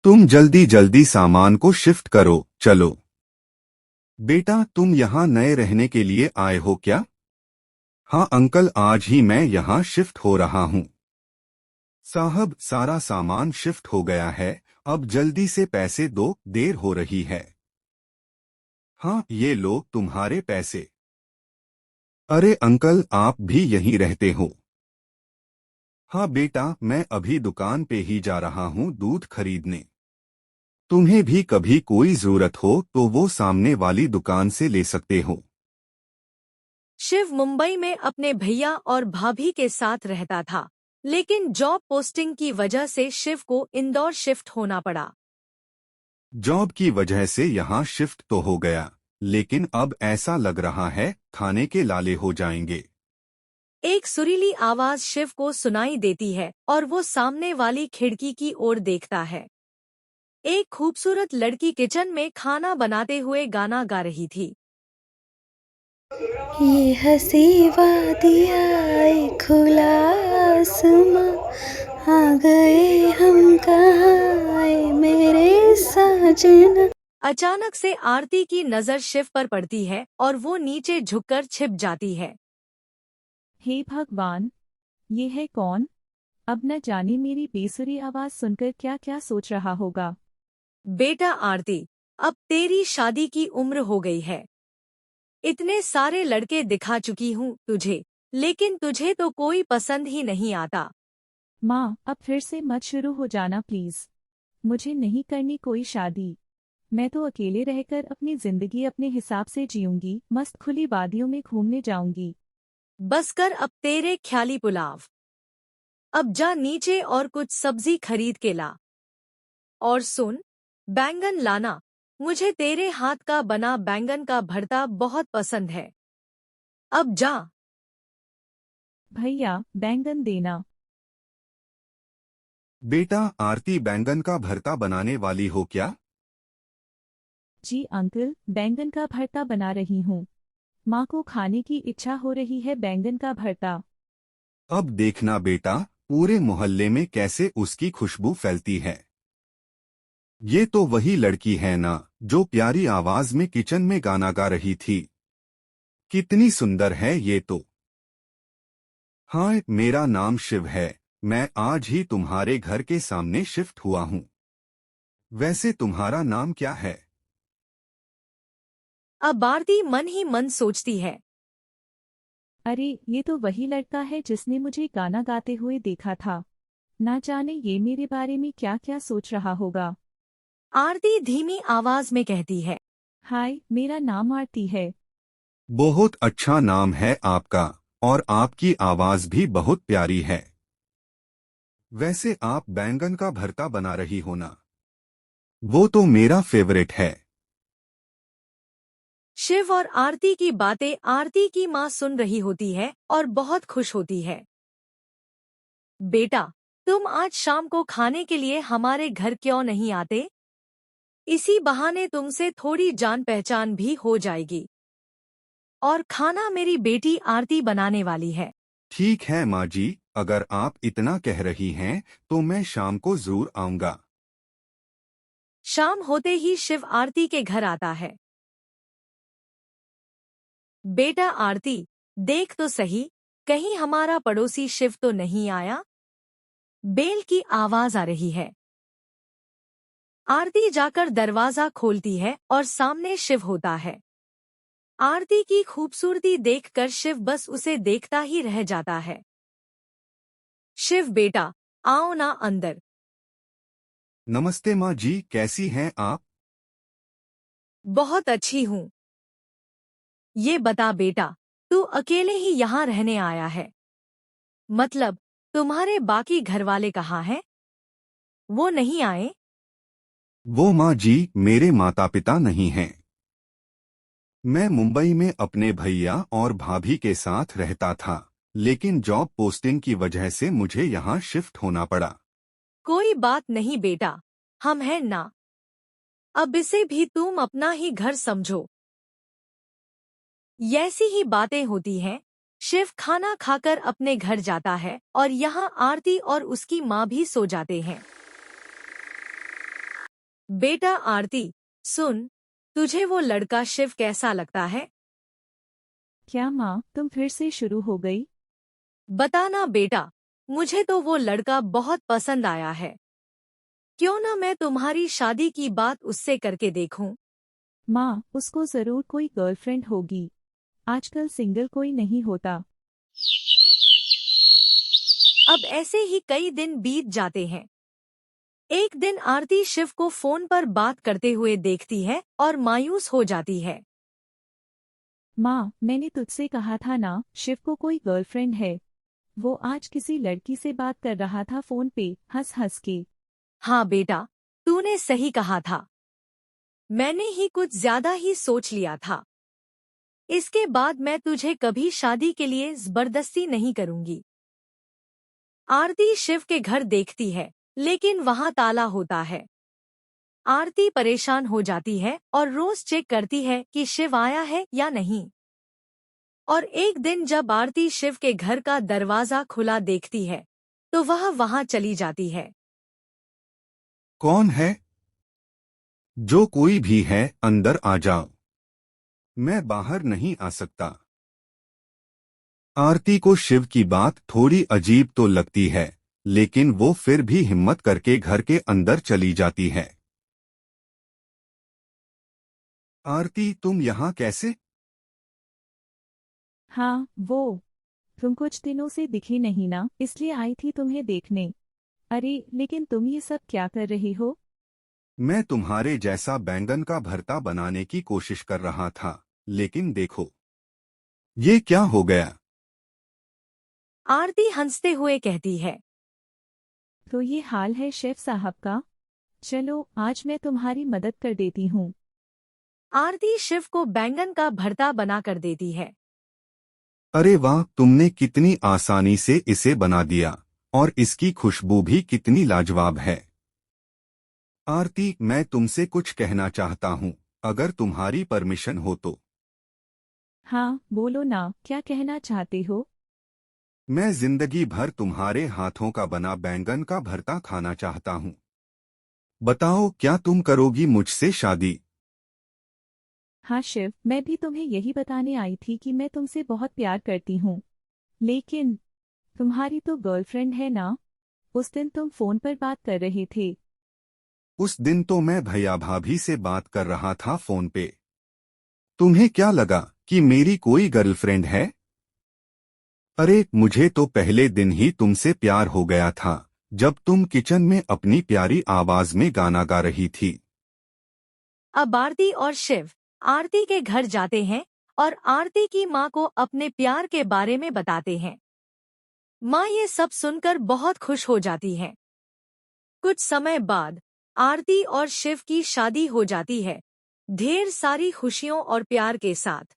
तुम जल्दी जल्दी सामान को शिफ्ट करो, चलो। बेटा, तुम यहाँ नए रहने के लिए आए हो क्या? हाँ अंकल, आज ही मैं यहाँ शिफ्ट हो रहा हूँ। साहब, सारा सामान शिफ्ट हो गया है, अब जल्दी से पैसे दो, देर हो रही है। हाँ, ये लो तुम्हारे पैसे। अरे अंकल, आप भी यहीं रहते हो? हाँ बेटा, मैं अभी दुकान पे ही जा रहा हूँ दूध खरीदने। तुम्हें भी कभी कोई जरूरत हो तो वो सामने वाली दुकान से ले सकते हो। शिव मुंबई में अपने भैया और भाभी के साथ रहता था, लेकिन जॉब पोस्टिंग की वजह से शिव को इंदौर शिफ्ट होना पड़ा। जॉब की वजह से यहाँ शिफ्ट तो हो गया, लेकिन अब ऐसा लग रहा है खाने के लाले हो जाएंगे। एक सुरीली आवाज शिव को सुनाई देती है और वो सामने वाली खिड़की की ओर देखता है। एक खूबसूरत लड़की किचन में खाना बनाते हुए गाना गा रही थी। ये हंसी वादिया एक खुला आसमां, आ गए हम कहाँ आए मेरे साजना। अचानक से आरती की नजर शिव पर पड़ती है और वो नीचे झुककर छिप जाती है। हे भगवान, ये है कौन? अब न जाने मेरी बेसुरी आवाज सुनकर क्या क्या सोच रहा होगा। बेटा आरती, अब तेरी शादी की उम्र हो गई है। इतने सारे लड़के दिखा चुकी हूँ तुझे, लेकिन तुझे तो कोई पसंद ही नहीं आता। माँ, अब फिर से मत शुरू हो जाना प्लीज। मुझे नहीं करनी कोई शादी। मैं तो अकेले रहकर अपनी जिंदगी अपने हिसाब से जीऊंगी, मस्त खुली वादियों में घूमने जाऊंगी। बस कर अब तेरे ख्याली पुलाव। अब जा नीचे और कुछ सब्जी खरीद के ला। और सुन, बैंगन लाना, मुझे तेरे हाथ का बना बैंगन का भरता बहुत पसंद है। अब जा। भैया, बैंगन देना। बेटा, आरती बैंगन का भरता बनाने वाली हो क्या? जी अंकल, बैंगन का भरता बना रही हूँ। माँ को खाने की इच्छा हो रही है बैंगन का भरता। अब देखना बेटा, पूरे मोहल्ले में कैसे उसकी खुशबू फैलती है। ये तो वही लड़की है ना, जो प्यारी आवाज में किचन में गाना गा रही थी। कितनी सुंदर है ये तो। हाँ, मेरा नाम शिव है। मैं आज ही तुम्हारे घर के सामने शिफ्ट हुआ हूँ। वैसे तुम्हारा नाम क्या है? अब आरती मन ही मन सोचती है। अरे, ये तो वही लड़का है जिसने मुझे गाना गाते हुए देखा था। ना जाने ये मेरे बारे में क्या क्या सोच रहा होगा। आरती धीमी आवाज में कहती है। हाय, मेरा नाम आरती है। बहुत अच्छा नाम है आपका, और आपकी आवाज भी बहुत प्यारी है। वैसे आप बैंगन का भरता बना रही हो ना? वो तो मेरा फेवरेट है। शिव और आरती की बातें आरती की माँ सुन रही होती है और बहुत खुश होती है। बेटा, तुम आज शाम को खाने के लिए हमारे घर क्यों नहीं आते? इसी बहाने तुमसे थोड़ी जान पहचान भी हो जाएगी। और खाना मेरी बेटी आरती बनाने वाली है। ठीक है माँ जी, अगर आप इतना कह रही हैं तो मैं शाम को जरूर आऊंगा। शाम होते ही शिव आरती के घर आता है। बेटा आरती, देख तो सही, कहीं हमारा पड़ोसी शिव तो नहीं आया? बेल की आवाज आ रही है। आरती जाकर दरवाजा खोलती है और सामने शिव होता है। आरती की खूबसूरती देखकर शिव बस उसे देखता ही रह जाता है। शिव बेटा, आओ ना अंदर। नमस्ते माँ जी, कैसी हैं आप? बहुत अच्छी हूँ। ये बता बेटा, तू अकेले ही यहाँ रहने आया है? मतलब, तुम्हारे बाकी घरवाले कहाँ हैं? वो नहीं आए? वो माँ जी, मेरे माता पिता नहीं हैं। मैं मुंबई में अपने भैया और भाभी के साथ रहता था, लेकिन जॉब पोस्टिंग की वजह से मुझे यहाँ शिफ्ट होना पड़ा। कोई बात नहीं बेटा, हम हैं ना। अब इसे भी तुम अपना ही घर समझो। ऐसी ही बातें होती हैं। शिव खाना खाकर अपने घर जाता है और यहाँ आरती और उसकी माँ भी सो जाते हैं। बेटा आरती, सुन, तुझे वो लड़का शिव कैसा लगता है? क्या माँ, तुम फिर से शुरू हो गई? बताना बेटा, मुझे तो वो लड़का बहुत पसंद आया है। क्यों ना मैं तुम्हारी शादी की बात उससे करके देखूं? माँ, उसको जरूर कोई गर्लफ्रेंड होगी। आजकल सिंगल कोई नहीं होता। अब ऐसे ही कई दिन बीत जाते हैं। एक दिन आरती शिव को फोन पर बात करते हुए देखती है और मायूस हो जाती है। माँ, मैंने तुझसे कहा था ना, शिव को कोई गर्लफ्रेंड है। वो आज किसी लड़की से बात कर रहा था फोन पे, हंस हंस के। हाँ बेटा, तूने सही कहा था। मैंने ही कुछ ज्यादा ही सोच लिया था। इसके बाद मैं तुझे कभी शादी के लिए जबरदस्ती नहीं करूंगी। आरती शिव के घर देखती है, लेकिन वहां ताला होता है। आरती परेशान हो जाती है और रोज चेक करती है कि शिव आया है या नहीं। और एक दिन जब आरती शिव के घर का दरवाजा खुला देखती है, तो वह वहां चली जाती है। कौन है? जो कोई भी है, अंदर आ जाओ। मैं बाहर नहीं आ सकता। आरती को शिव की बात थोड़ी अजीब तो लगती है, लेकिन वो फिर भी हिम्मत करके घर के अंदर चली जाती है। आरती, तुम यहाँ कैसे? हाँ, वो। तुम कुछ दिनों से दिखी नहीं ना, इसलिए आई थी तुम्हें देखने। अरे, लेकिन तुम ये सब क्या कर रही हो? मैं तुम्हारे जैसा बैंगन का भरता बनाने की कोशिश कर रहा था, लेकिन देखो, ये क्या हो गया? आरती हंसते हुए कहती है। तो ये हाल है शेफ साहब का। चलो, आज मैं तुम्हारी मदद कर देती हूँ। आरती शिव को बैंगन का भरता बना कर देती है। अरे वाह, तुमने कितनी आसानी से इसे बना दिया, और इसकी खुशबू भी कितनी लाजवाब है। आरती, मैं तुमसे कुछ कहना चाहता हूँ, अगर तुम्हारी परमिशन हो तो। हाँ, बोलो ना, क्या कहना चाहते हो? मैं जिंदगी भर तुम्हारे हाथों का बना बैंगन का भरता खाना चाहता हूँ। बताओ, क्या तुम करोगी मुझसे शादी? हाँ शिव, मैं भी तुम्हें यही बताने आई थी कि मैं तुमसे बहुत प्यार करती हूँ। लेकिन तुम्हारी तो गर्लफ्रेंड है ना? उस दिन तुम फोन पर बात कर रहे थे। उस दिन तो मैं भैया भाभी से बात कर रहा था फोन पे। तुम्हें क्या लगा कि मेरी कोई गर्लफ्रेंड है? अरे, मुझे तो पहले दिन ही तुमसे प्यार हो गया था, जब तुम किचन में अपनी प्यारी आवाज में गाना गा रही थी। अब आरती और शिव आरती के घर जाते हैं और आरती की माँ को अपने प्यार के बारे में बताते हैं। माँ ये सब सुनकर बहुत खुश हो जाती है। कुछ समय बाद आरती और शिव की शादी हो जाती है, ढेर सारी खुशियों और प्यार के साथ।